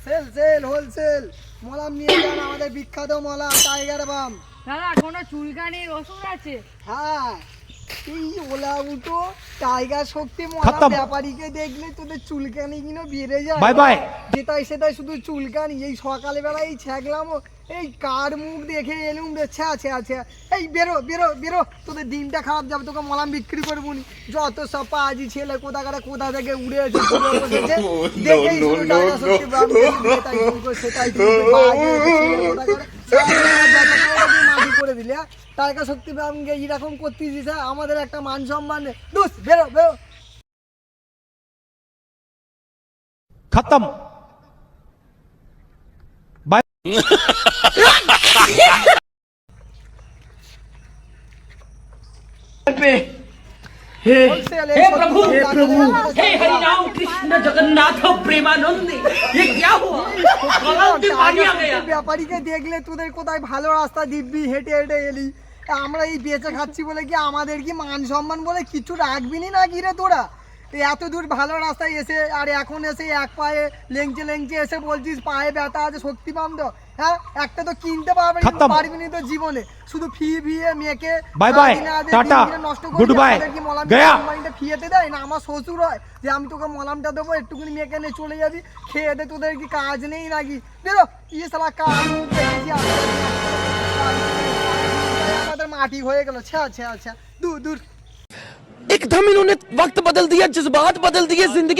Sell sell wholesale মলাম নিয়ে যান, আমাদের বিখ্যাত মলাম টাইগার বাম। দাদা কোনো চুলকানির ওষুধ আছে? হ্যাঁ, এই ওলা উঠো টাইগার শক্তি মলাম, ব্যাপারীকে দেখলে তোদের চুলকানি কিনো বেড়ে যায়। Bye bye. যেটাই সেটাই শুধু চুলকানি। এই সকালবেলা এই ছ্যাগলাম, এই কার মুখ দেখে এলুম রে, ছ্যা ছ্যা ছ্যা। এই বেরো বেরো বেরো, তোদের দিনটা খারাপ যাবে, তোকে মলাম বিক্রি করবো নি। যত সব পাজি ছেলে কোথাকারে কোথা থেকে উড়ে এসে ঘুরে বসেছে, দেখেই শুধু টাইগার শক্তি বাম সেটাই চুলকো সেটাই চুলকো, বাজে ছেলে কোথাকারে মাটি করে দিলে। টাইগার শক্তি বামকে এরকম করতেছিস, আমাদের একটা মান সম্মান নেই। দুস বেরো বেরো। खत्म। बाय। हे प्रभु, हे हरि राम कृष्ण जगन्नाथ प्रेमानंद, ये क्या हुआ? पानी आ गया। ব্যাপারীকে দেখলে তোদের কোথায় ভালো রাস্তা দিব্যি হেঁটে হেঁটে এলি, আমরা এই বেঁচে খাচ্ছি বলে কি আমাদের কি মান সম্মান বলে কিছু রাখবি না কি রে তোরা? এত দূর ভালো রাস্তায় এসে আর এখন এসে এক পায়ে লেংচে লেংচে এসে বলছিস পায়ে ব্যথা আছে, শক্তি পাম তো? হ্যাঁ, একটা তো কিনতে পারবি না তো জীবনে, শুধু ফি ফিয়ে মেয়েকে bye bye tata good bye গয়া। ফিয়েতে দেয় না, আমার শ্বশুর হয় যে আমি তোকে মলামটা দেবো, একটুখানি মেয়েকে নিয়ে চলে যাবি, খেয়ে দে, তোদের কি কাজ নেই নাকি? বেরো ইয়ে সালা কাজ আমাদের মাটি হয়ে গেল, ছ্যা ছ্যা ছ্যা, দূর দূর। एकदम इन्होंने वक्त बदल दिया, जज्बात बदल दिए, जिंदगी